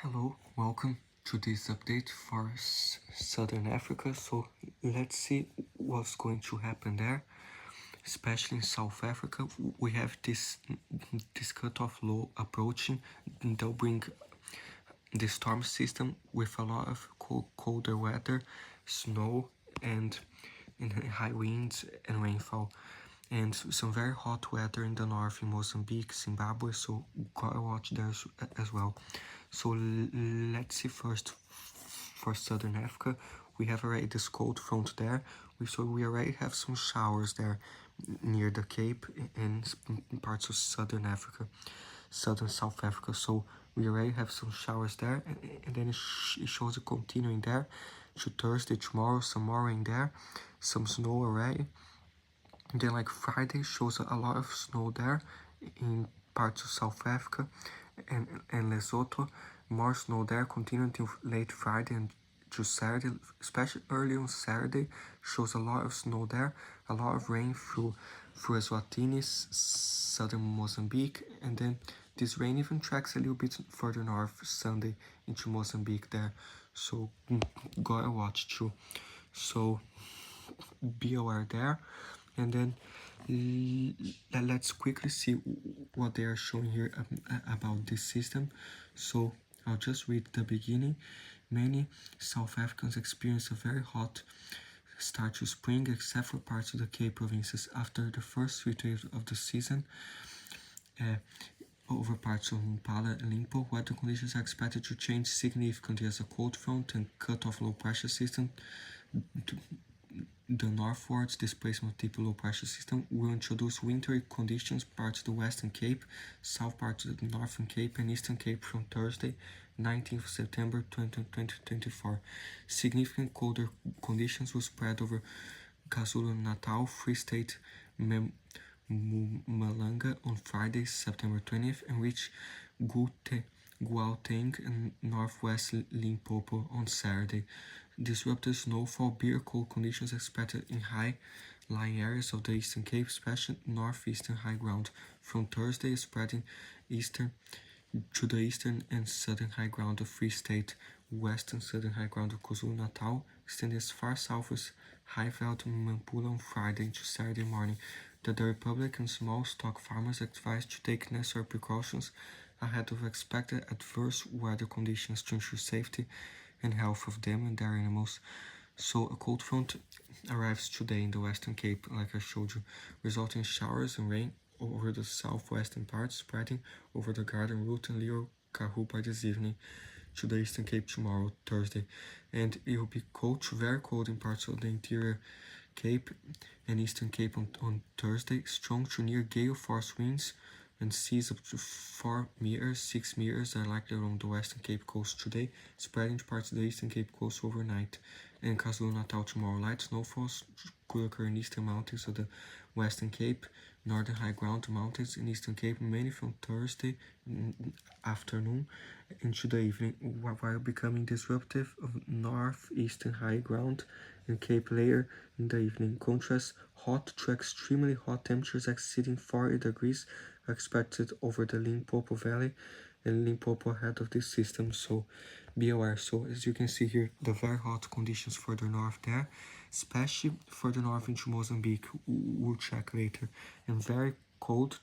Hello, welcome to this update for Southern Africa. So let's see what's going to happen there, especially in South Africa. We have this cutoff low approaching. They'll bring the storm system with a lot of colder weather, snow, and high winds and rainfall, and some very hot weather in the north in Mozambique, Zimbabwe. So gotta watch there as well. So let's see first for Southern Africa. We have already this cold front there. We already have some showers there near the Cape and parts of Southern Africa, Southern South Africa. So we already have some showers there, and then it shows it continuing there to Thursday, tomorrow, some more rain there, some snow already. And then like Friday shows a lot of snow there in parts of South Africa and Lesotho. More snow there, continuing until late Friday and to Saturday, especially early on Saturday, shows a lot of snow there, a lot of rain through Eswatini, southern Mozambique, and then this rain even tracks a little bit further north Sunday into Mozambique there. So gotta watch too. So be aware there. And then let's quickly see what they are showing here about this system. So I'll just read the beginning. Many South Africans experience a very hot start to spring, except for parts of the Cape provinces. After the first 3 days of the season, over parts of Impala and Limpo, weather conditions are expected to change significantly as a cold front and cut-off low pressure system the northwards displacement type low pressure system will introduce wintry conditions parts of the Western Cape, south parts of the Northern Cape and Eastern Cape from Thursday, 19th of September 2024. Significant colder conditions will spread over KwaZulu-Natal, Free State, Mpumalanga on Friday, September 20th, and reach Gauteng and northwest Limpopo on Saturday. Disrupted snowfall, bitter cold conditions expected in high-lying areas of the Eastern Cape, especially northeastern high ground. From Thursday, spreading eastern to the eastern and southern high ground of Free State, west and southern high ground of KwaZulu-Natal, extending as far south as Highveld and Nampula on Friday into Saturday morning. The Republic and small stock farmers advised to take necessary precautions ahead of expected adverse weather conditions to ensure safety and health of them and their animals. So a cold front arrives today in the Western Cape, like I showed you, resulting in showers and rain over the southwestern parts, spreading over the Garden Route and Little Karoo by this evening to the Eastern Cape tomorrow, Thursday. And it will be cold to very cold in parts of the interior Cape and Eastern Cape on Thursday, strong to near gale force winds and seas up to 4 meters, 6 meters are likely along the Western Cape coast today, spreading to parts of the Eastern Cape coast overnight. And KwaZulu-Natal tomorrow, light snowfalls could occur in eastern mountains of the Western Cape, northern high ground mountains in Eastern Cape, mainly from Thursday afternoon into the evening, while becoming disruptive of northeastern high ground and Cape layer in the evening. Contrast, hot to extremely hot temperatures exceeding 40 degrees are expected over the Limpopo Valley and Limpopo ahead of this system, so be aware. So as you can see here, the very hot conditions further north there, especially further north into Mozambique, we'll check later, and very cold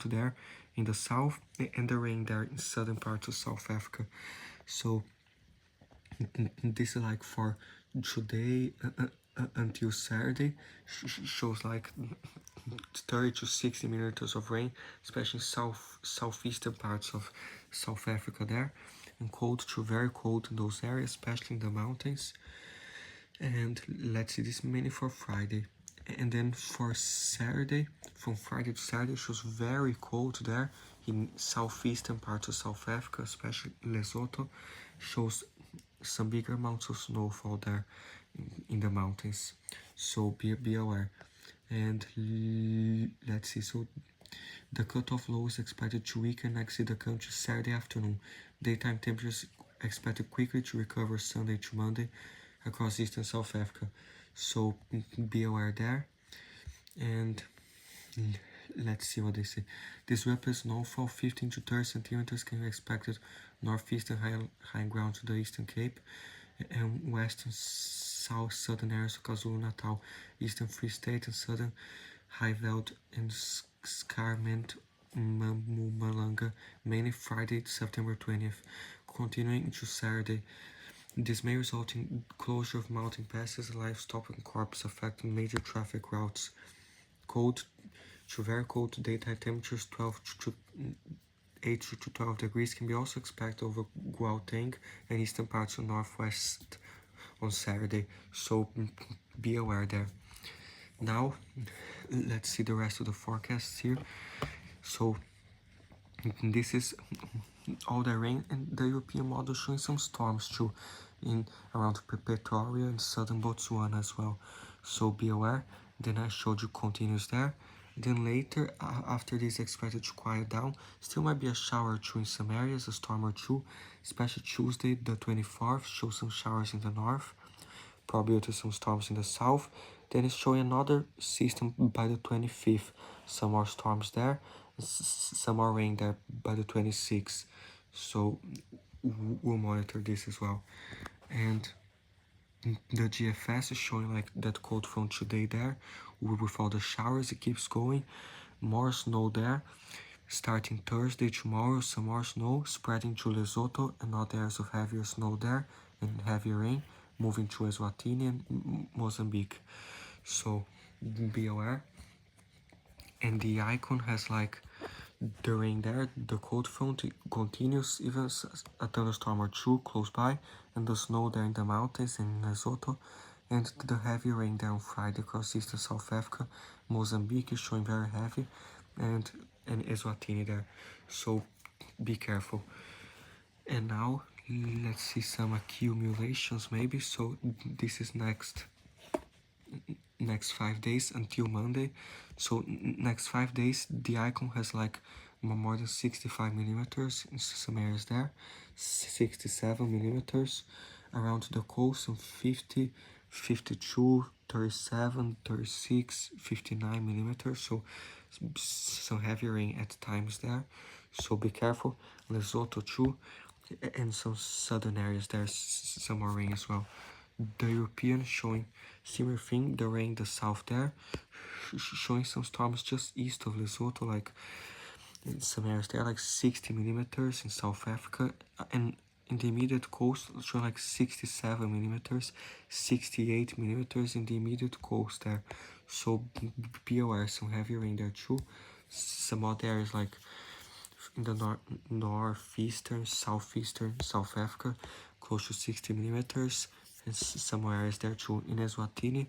there in the south, and the rain there in southern parts of South Africa. So this is like for today until Saturday, shows like 30 to 60 millimeters of rain, especially southeastern parts of South Africa there, and cold to very cold in those areas, especially in the mountains. And let's see, this mainly for Friday. And then for Saturday, from Friday to Saturday, shows very cold there in southeastern parts of South Africa, especially Lesotho, shows some bigger amounts of snowfall there in the mountains, so be aware. And let's see, so the cutoff low is expected to weaken and exit the country Saturday afternoon. Daytime temperatures expected quickly to recover Sunday to Monday across eastern South Africa, so be aware there. And let's see what they say. Disrupted snowfall 15 to 30 centimeters can be expected northeastern high ground to the Eastern Cape and western south southern areas of KwaZulu-Natal, Eastern Free State and southern High Veld and Scarment Mpumalanga, mainly Friday, September 20th, continuing into Saturday. This may result in closure of mountain passes, livestock and crops, affecting major traffic routes. Cold to very cold daytime temperatures 12 to 8 to 12 degrees can be also expected over Gauteng and eastern parts of northwest on Saturday, so be aware there. Now let's see the rest of the forecasts here. So this is all the rain, and the European model showing some storms too in around Pretoria and southern Botswana as well, so be aware. Then I showed you continues there. Then later, after this expected to quiet down, still might be a shower or two in some areas, a storm or two, especially Tuesday the 24th, show some showers in the north, probably to some storms in the south. Then it's showing another system by the 25th, some more storms there, some more rain there by the 26th, so we'll monitor this as well. And the GFS is showing like that cold front today there, with all the showers, it keeps going, more snow there, starting Thursday tomorrow, some more snow, spreading to Lesotho and other areas of heavier snow there, and heavier rain, moving to Eswatini and Mozambique, so be aware. And the icon has like the rain there, the cold front continues, even a thunderstorm or two close by, and the snow there in the mountains in Lesotho, and the heavy rain there on Friday across eastern South Africa. Mozambique is showing very heavy, and Eswatini there, so be careful. And now let's see some accumulations maybe. So this is next 5 days until Monday. So next 5 days the icon has like more than 65 millimeters in some areas there, 67 millimeters around the coast, and 50, 52, 37, 36, 59 millimeters, so some heavy rain at times there, so be careful. Lesotho too, and some southern areas there's some more rain as well. The European showing similar thing, the rain in the south there, showing some storms just east of Lesotho, like in some areas there, like 60 millimeters in South Africa, and in the immediate coast showing like 67 millimeters, 68 millimeters in the immediate coast there, so be aware, some heavy rain there too. Some other areas like in the northeastern, southeastern South Africa, close to 60 millimeters, and some areas there too. In Eswatini,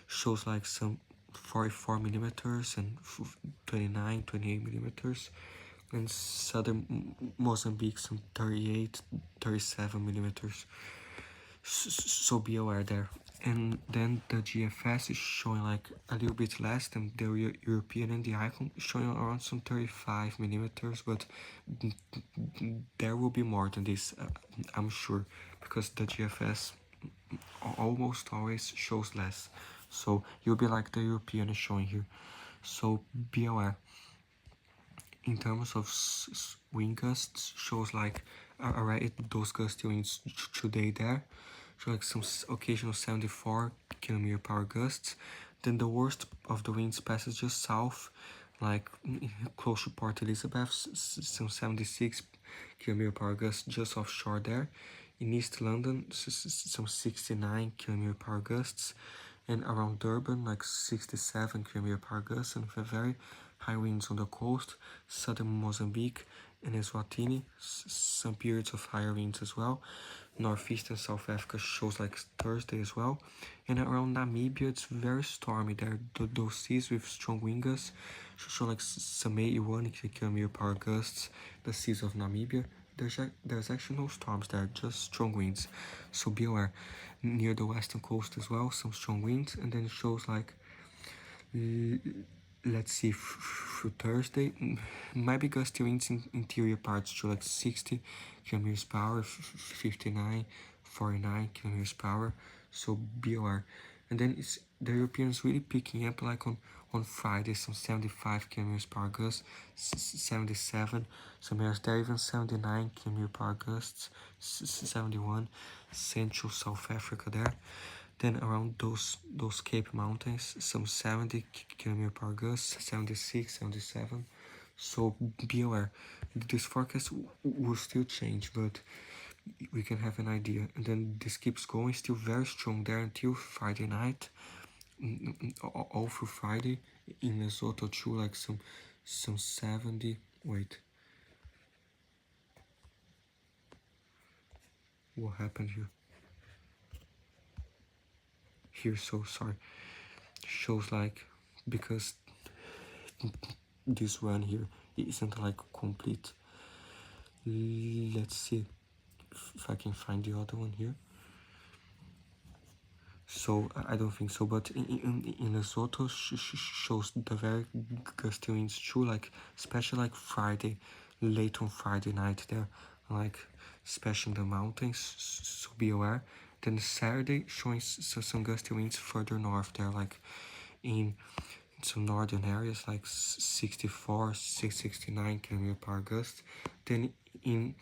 shows like some 44 millimeters and 29, 28 millimeters, and southern Mozambique some 38, 37 millimeters. So be aware there. And then the GFS is showing like a little bit less than the European, and the icon is showing around some 35 millimeters, but there will be more than this, I'm sure, because the GFS almost always shows less, so you'll be like the European is showing here, so be aware. In terms of wind gusts, shows like already those gusty winds today there, so like some occasional 74 km/h gusts. Then the worst of the winds passes just south, like close to Port Elizabeth, some 76 km/h gusts just offshore there. In East London, some 69 km/h gusts, and around Durban, like 67 km/h gusts, and very high winds on the coast, southern Mozambique and Eswatini, some periods of higher winds as well. Northeastern South Africa shows like Thursday as well, and around Namibia it's very stormy there. Those seas with strong wind gusts show like some 81 km/h gusts. The seas of Namibia, there's actually no storms there, just strong winds, so be aware. Near the western coast as well, some strong winds, and then it shows like let's see, through Thursday, might be gusty winds in interior parts to like 60 km/h, 59, 49 km/h, so be aware. And then it's the Europeans really picking up like on Friday, some 75 km per gust, 77, some areas there even 79 km per gust, 71, Central South Africa there. Then around those Cape Mountains, some 70 km per gust, 76, 77. So be aware, this forecast will still change, but we can have an idea. And then this keeps going, still very strong there until Friday night, all through Friday. In Lesotho too, like some 70. Wait, what happened here? Here, so sorry. Shows like, because this run here isn't like complete. Let's see if I can find the other one here. So I don't think so, but in Lesotho shows the very gusty winds too, like especially like Friday, late on Friday night there, like especially in the mountains, so be aware. Then Saturday showing some gusty winds further north there, like in some northern areas like 64, 69 km per gust. Then in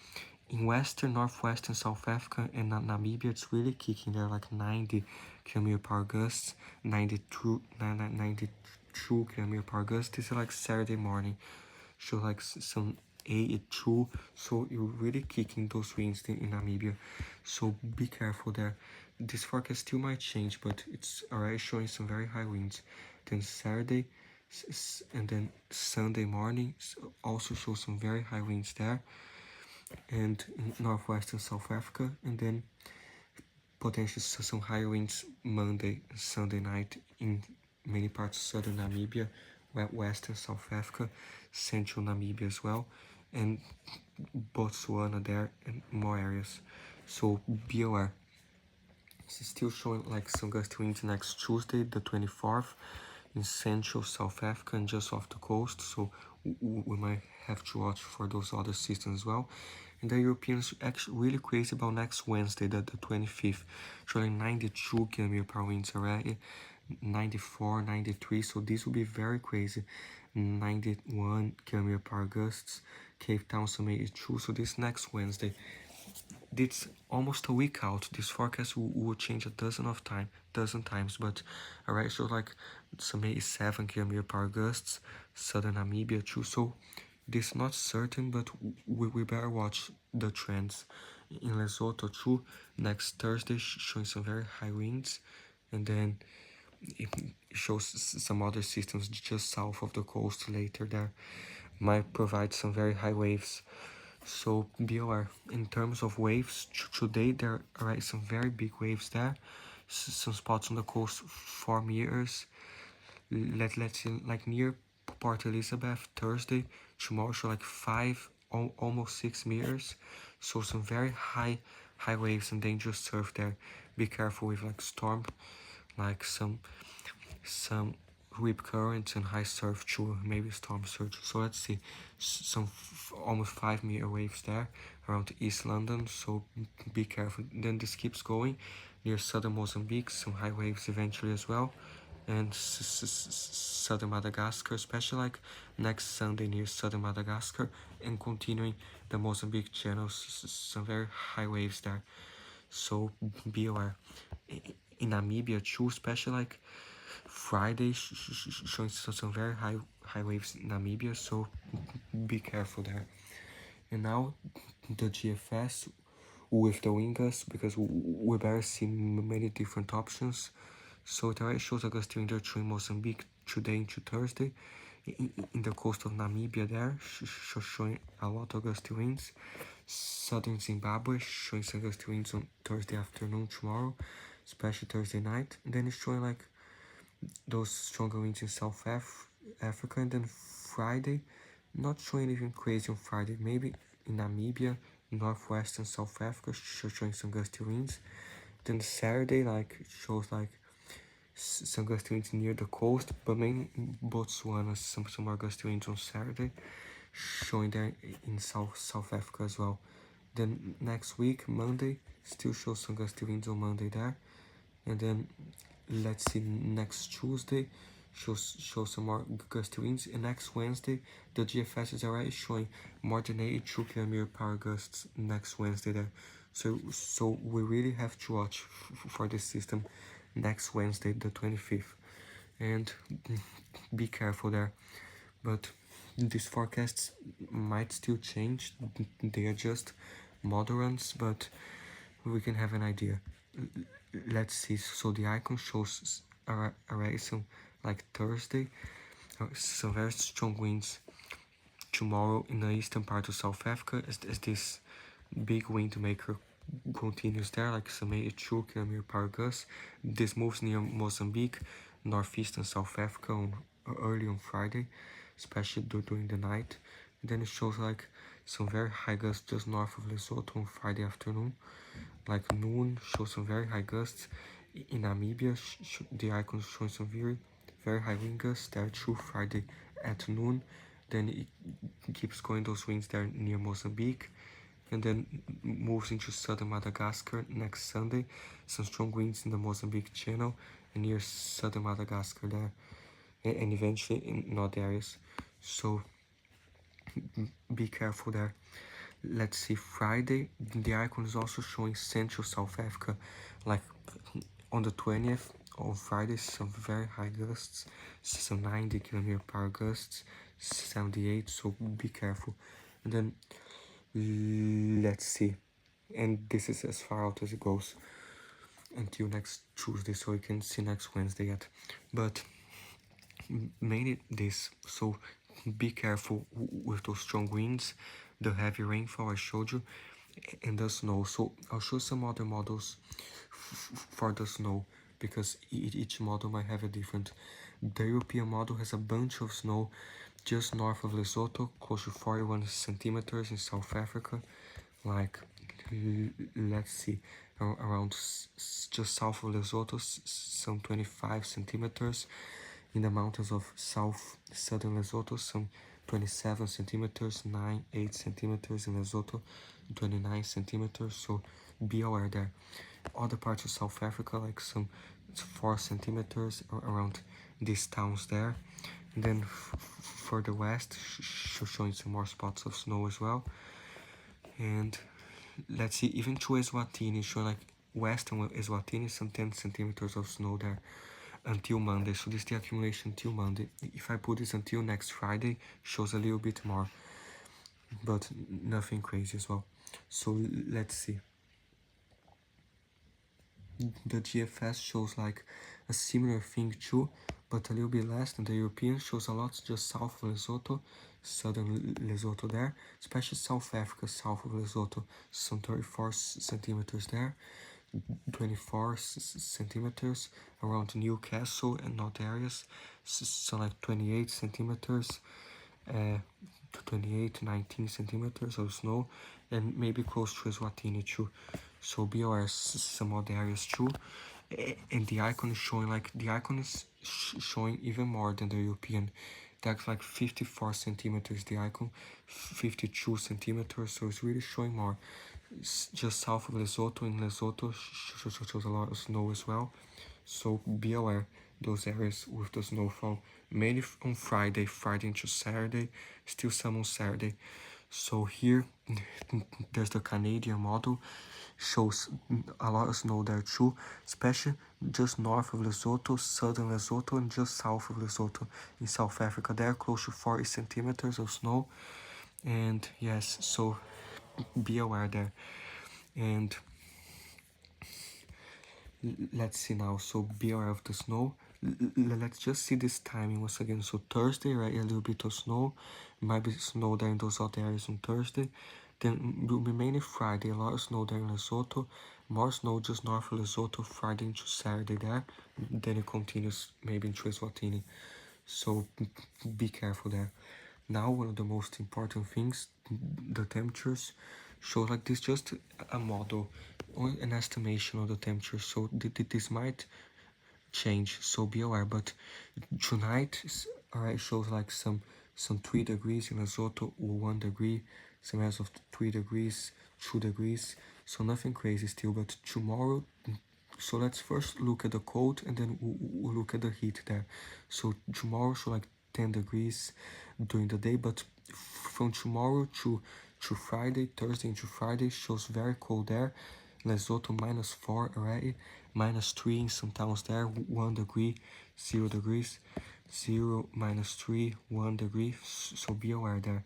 western, northwestern South Africa and Namibia, it's really kicking there, like 90 km per gust, 92 km per gust. This is like Saturday morning, show like some 82, so you're really kicking those winds in Namibia, so be careful there. This forecast still might change, but it's already showing some very high winds. Then Saturday and then Sunday morning also shows some very high winds there, and in northwestern South Africa, and then potentially some high winds Monday and Sunday night in many parts of southern Namibia, western South Africa, central Namibia as well, and Botswana there and more areas. So be aware. It's still showing like some gusty winds next Tuesday, the 24th, in central South Africa and just off the coast. So we might have to watch for those other systems as well. And the Europeans actually really crazy about next Wednesday, the 25th, showing 92 km per winds already, 94, 93. So this will be very crazy. 91 km per gusts, Cape Town some 82. So this next Wednesday, it's almost a week out. This forecast will change a dozen times, but alright, so like some 87 km per gusts, southern Namibia too. So this not certain, but we better watch the trends. In Lesotho too, next Thursday showing some very high winds, and then it shows some other systems just south of the coast later there might provide some very high waves. So be aware. In terms of waves, today there are some very big waves there. Some spots on the coast 4 meters. Let's see, like near Port Elizabeth Thursday, tomorrow show like 5, almost 6 meters. So some very high waves and dangerous surf there. Be careful with like storm, like some rip currents and high surf too, maybe storm surge. So let's see, some almost 5 meter waves there around East London, so be careful. Then this keeps going near southern Mozambique, some high waves eventually as well, and southern Madagascar, especially like next Sunday near southern Madagascar, and continuing the Mozambique channel, some very high waves there, so be aware. In Namibia too, especially like Friday showing some very high waves in Namibia, so be careful there. And now the GFS with the wind gusts, because we better see many different options. So it already shows a gusty wind through Mozambique today into Thursday. In the coast of Namibia there, showing a lot of gusty winds. Southern Zimbabwe showing some gusty winds on Thursday afternoon tomorrow, especially Thursday night. And then it's showing like those stronger winds in South Africa, and then Friday, not showing anything crazy on Friday, maybe in Namibia, northwestern South Africa, showing some gusty winds. Then Saturday, like, shows like some gusty winds near the coast, but mainly in Botswana, some more gusty winds on Saturday, showing there in South Africa as well. Then next week, Monday, still shows some gusty winds on Monday there, and then let's see, next Tuesday shows some more gusty winds, and next Wednesday the GFS is already showing more than 82 km/h gusts next Wednesday there. So we really have to watch for this system next Wednesday, the 25th, and be careful there. But these forecasts might still change. They are just model runs, but we can have an idea. Let's see. So the icon shows already some, like Thursday, some very strong winds tomorrow in the eastern part of South Africa, as this big wind maker continues there, like some 82 km/h gusts. This moves near Mozambique, northeastern South Africa early on Friday, especially during the night. And then it shows like some very high gusts just north of Lesotho on Friday afternoon. Like noon shows some very high gusts. In Namibia, the icon is showing some very high wind gusts there too Friday at noon. Then it keeps going those winds there near Mozambique, and then moves into southern Madagascar next Sunday. Some strong winds in the Mozambique Channel and near southern Madagascar there, and eventually in other areas. So be careful there. Let's see, Friday, the icon is also showing central South Africa, like on the 20th, on Friday, some very high gusts, some 90 km/h gusts, 78, so be careful. And then let's see, and this is as far out as it goes until next Tuesday, so you can see next Wednesday yet, but mainly this. So be careful with those strong winds, the heavy rainfall I showed you, and the snow. So I'll show some other models for the snow, because each model might have a different. The European model has a bunch of snow just north of Lesotho, close to 41 centimeters in South Africa, like let's see, around just south of Lesotho, some 25 centimeters. In the mountains of southern Lesotho, some 27 centimeters, 8 centimeters in Lesotho, 29 centimeters, so be aware there. Other parts of South Africa, like some 4 centimeters around these towns there. And then for the west, showing some more spots of snow as well. And let's see, even to Eswatini, showing like western Eswatini, some 10 centimeters of snow there until Monday. So this is the accumulation until Monday. If I put this until next Friday, shows a little bit more, but nothing crazy as well. So let's see. The GFS shows like a similar thing too, but a little bit less than the European. Shows a lot just south of Lesotho, southern Lesotho there, especially South Africa, south of Lesotho, some 34 centimeters there, 24 centimeters around Newcastle and other areas, so like 28 centimeters, 28, 19 centimeters of snow, and maybe close to Eswatini too. So be aware some other areas too. And the icon is showing like, the icon is showing even more than the European. That's like 54 centimeters, the icon, 52 centimeters, so it's really showing more. It's just south of Lesotho, and Lesotho shows a lot of snow as well. So be aware those areas with the snowfall, mainly on Friday into Saturday, still some on Saturday. So here there's the Canadian model, shows a lot of snow there too, especially just north of Lesotho, southern Lesotho, and just south of Lesotho in South Africa. There close to 40 centimeters of snow, and yes, so be aware there. And let's see now, so be aware of the snow. Let's just see this timing once again. So Thursday, right, a little bit of snow, might be snow there in those other areas on Thursday. Then will be mainly Friday, a lot of snow there in Lesotho, more snow just north of Lesotho Friday into Saturday there. Then it continues maybe into Eswatini, so be careful there. Now one of the most important things, the temperatures, show like this, just a model or an estimation of the temperature, so this might change, so be aware. But tonight, alright, shows like some 3 degrees in Lesotho, or 1 degree, some areas of 3 degrees, 2 degrees, so nothing crazy still. But tomorrow So let's first look at the cold and then we'll look at the heat there. So tomorrow show like 10 degrees during the day, but from tomorrow to Friday, Thursday into Friday shows very cold there. Lesotho -4 already, -3 in some towns there, 1 degree, 0 degrees, 0, -3, 1 degree, so be aware there.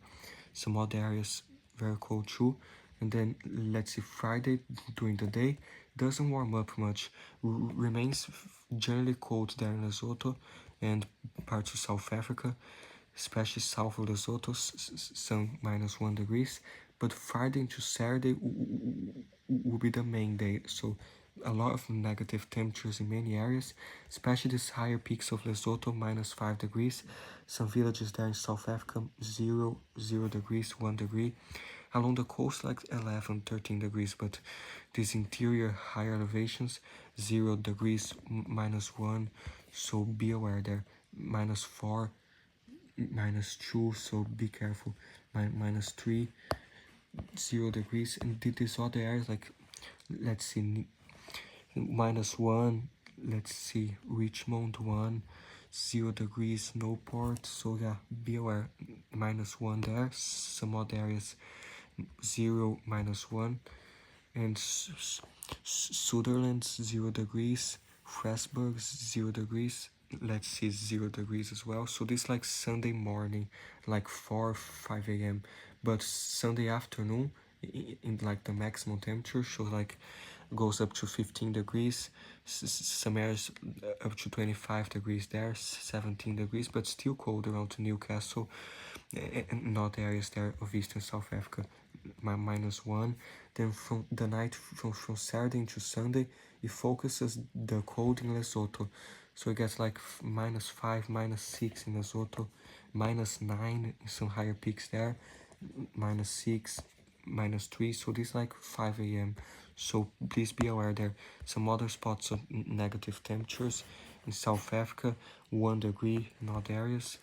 Some other areas very cold too. And then let's see, Friday during the day doesn't warm up much, remains generally cold there in Lesotho and parts of South Africa, especially south of Lesotho, some -1 degrees. But Friday into Saturday will be the main day, so a lot of negative temperatures in many areas, especially these higher peaks of Lesotho, -5 degrees. Some villages there in South Africa, 0, 0 degrees, 1 degree. Along the coast, like 11, 13 degrees, but these interior higher elevations, 0 degrees, -1, so be aware there. -4, -2, so be careful. -3, 0 degrees, and these other areas, like, let's see, -1, let's see, Richmond 1, 0 degrees, Newport, so yeah, be aware, -1 there, some other areas, 0, -1, and Sutherland 0 degrees, Frasburg 0 degrees, let's see 0 degrees as well. So this like Sunday morning, like 4, 5 a.m. But Sunday afternoon, in like the maximum temperature, so like goes up to 15 degrees, some areas up to 25 degrees there, 17 degrees, but still cold around Newcastle, and not areas there of Eastern South Africa, -1. Then from the night from Saturday into Sunday, it focuses the cold in Lesotho. So it gets like -5, -6 in Lesotho, -9 in some higher peaks there, -6, -3. So this like 5 a.m. So please be aware there. Some other spots of negative temperatures in South Africa, 1 degree in other areas.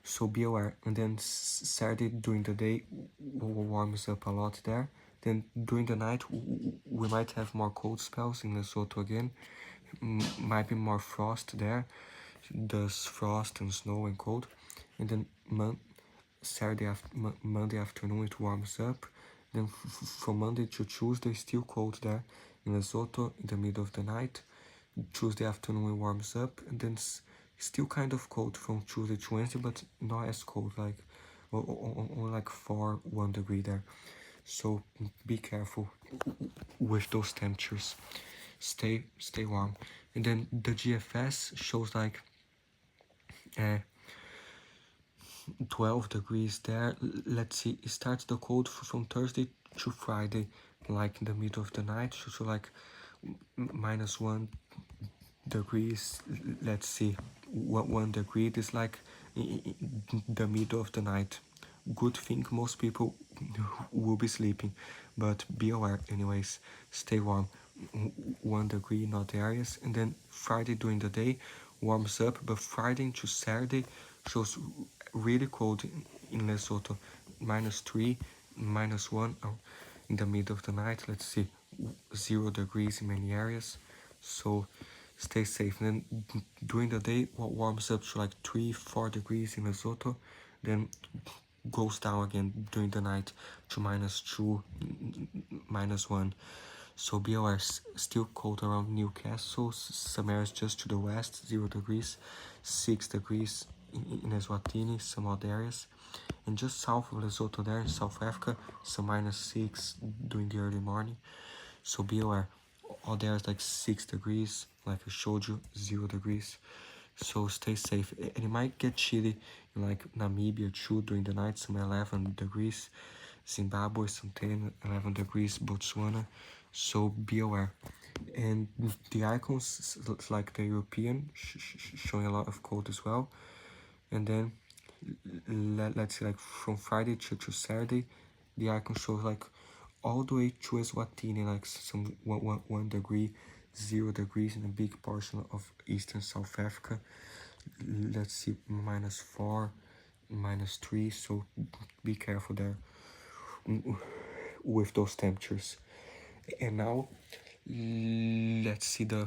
So be aware. And then Saturday during the day warms up a lot there. Then during the night we might have more cold spells in Lesotho again. Might be more frost there. There's frost and snow and cold. And then Monday afternoon it warms up. Then from Monday to Tuesday still cold there in Lesotho in the middle of the night. Tuesday afternoon it warms up, and then still kind of cold from Tuesday to Wednesday, but not as cold, like only like 4, 1 degree there. So be careful with those temperatures. Stay warm. And then the GFS shows like 12 degrees there. Let's see, it starts the cold from Thursday to Friday, like in the middle of the night, so like -1 degrees. Let's see, 1 degree. It is like in the middle of the night. Good thing most people will be sleeping, but be aware anyways. Stay warm. 1 degree in other areas. And then Friday during the day warms up, but Friday into Saturday shows really cold in Lesotho, -3, -1 in the middle of the night. Let's see, 0 degrees in many areas. So stay safe. And then during the day warms up to like 3, 4 degrees in Lesotho, then goes down again during the night to -2, -1. So be aware, still cold around Newcastle, some areas just to the west, 0 degrees, 6 degrees in Eswatini, some other areas. And just south of Lesotho there in South Africa, some -6 during the early morning. So be aware, all there is like 6 degrees, like I showed you, 0 degrees. So stay safe. And it might get chilly in like Namibia too during the night, some 11 degrees. Zimbabwe, some 10, 11 degrees, Botswana. So be aware. And the icons, like the European, showing a lot of cold as well. And then let's say like from Friday to Saturday, the icon shows like all the way to Eswatini, like some 1 degree, 0 degrees in a big portion of Eastern South Africa. Let's see, -4, -3, so be careful there with those temperatures. And now let's see the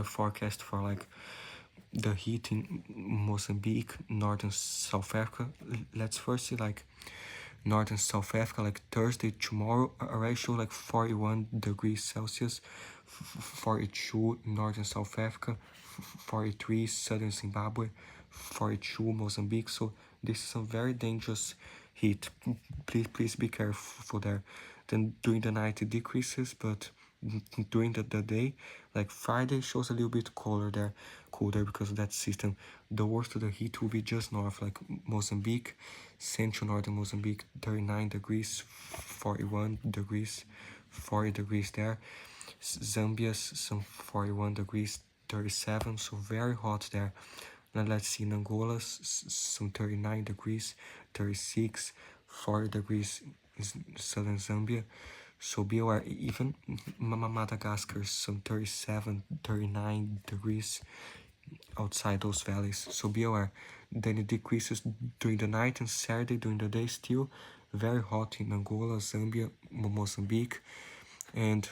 forecast for like the heat in Mozambique, North and South Africa. Let's first see like North and South Africa, like Thursday, tomorrow, already show like 41 degrees Celsius, 42 North and South Africa, 43 Southern Zimbabwe, 42 Mozambique. So this is some very dangerous heat. Please be careful there. Then during the night it decreases, but during the day, like Friday shows a little bit colder because of that system. The worst of the heat will be just north, like Mozambique, central northern Mozambique, 39 degrees, 41 degrees, 40 degrees there. Zambia, some 41 degrees, 37, so very hot there. Now let's see in Angola, some 39 degrees, 36, 40 degrees in southern Zambia. So be aware, even Madagascar, some 37, 39 degrees outside those valleys. So be aware. Then it decreases during the night, and Saturday during the day still very hot in Angola, Zambia, Mozambique. And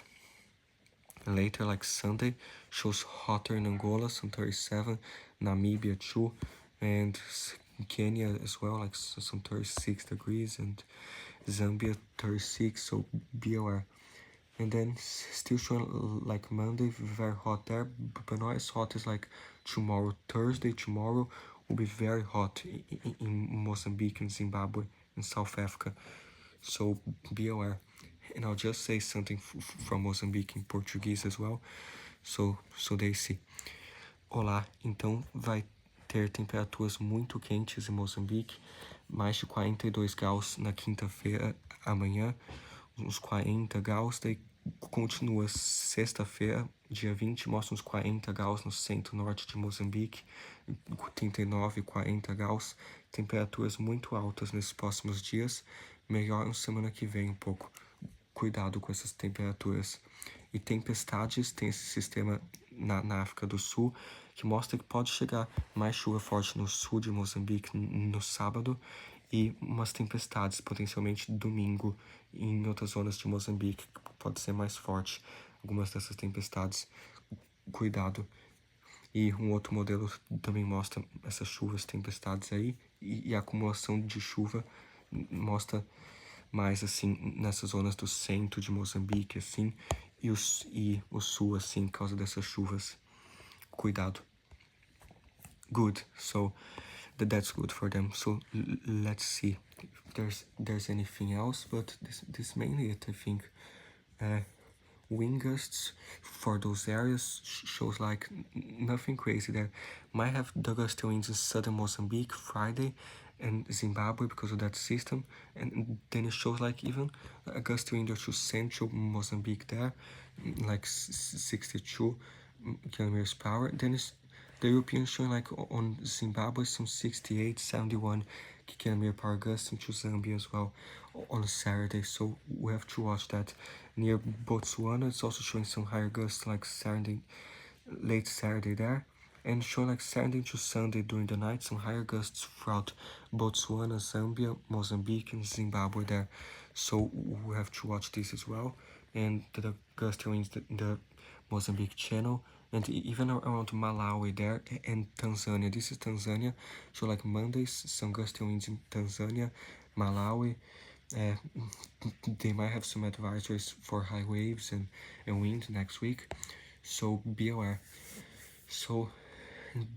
later, like Sunday, shows hotter in Angola, some 37, Namibia too, and Kenya as well, like some 36 degrees, and Zambia 36, so be aware. And then still showing like Monday, very hot there, but not as hot as like tomorrow. Thursday, tomorrow will be very hot in Mozambique and Zimbabwe and South Africa, so be aware. And I'll just say something from Mozambique in Portuguese as well, so they see. Olá, então vai ter temperaturas muito quentes em Moçambique, mais de 42 graus na quinta-feira, amanhã, uns 40 graus, daí continua sexta-feira, dia 20, mostra uns 40 graus no centro-norte de Moçambique, 39, 40 graus, temperaturas muito altas nesses próximos dias, melhoram semana que vem um pouco. Cuidado com essas temperaturas. E tempestades, tem esse sistema na África do Sul, que mostra que pode chegar mais chuva forte no sul de Moçambique no sábado, e umas tempestades potencialmente domingo em outras zonas de Moçambique, que pode ser mais forte, algumas dessas tempestades. Cuidado. E um outro modelo também mostra essas chuvas, tempestades aí, e a acumulação de chuva mostra mais assim nessas zonas do centro de Moçambique, assim, e o sul, assim, por causa dessas chuvas. Cuidado. Good. So that's good for them. So let's see if there's anything else, but this mainly it, I think. Wind gusts for those areas shows like nothing crazy there. Might have the gusty winds in southern Mozambique Friday and Zimbabwe because of that system, and then it shows like even a gusty wind to central Mozambique there, like 62 kilometers per hour. Then it's the European showing like on Zimbabwe some 68, 71 kilometer per hour gusts into Zambia as well on Saturday, so we have to watch that. Near Botswana, it's also showing some higher gusts like Saturday, late Saturday there, and showing like Saturday to Sunday during the night, some higher gusts throughout Botswana, Zambia, Mozambique, and Zimbabwe there. So we have to watch this as well, and the gusty winds in the Mozambique channel, and even around Malawi there, and Tanzania. This is Tanzania, so like Mondays, some gusty winds in Tanzania, Malawi. They might have some advisories for high waves and wind next week, so be aware. So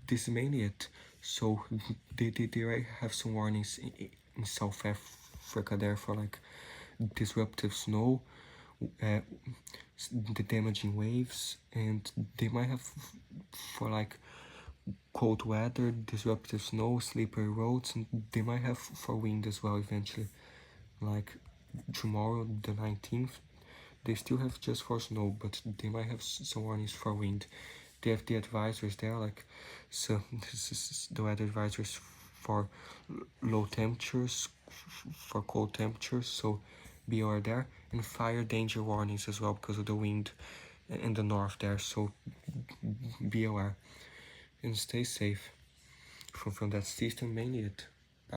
this is mainly it. So they already have some warnings in South Africa there for like disruptive snow, the damaging waves, and they might have for like cold weather, disruptive snow, slippery roads, and they might have for wind as well eventually. Like tomorrow, the 19th, they still have just for snow, but they might have some warnings for wind. They have the advisories there, like, so this is the weather advisories for low temperatures, for cold temperatures, so be aware there, and fire danger warnings as well because of the wind in the north there, so be aware and stay safe from that system, mainly it.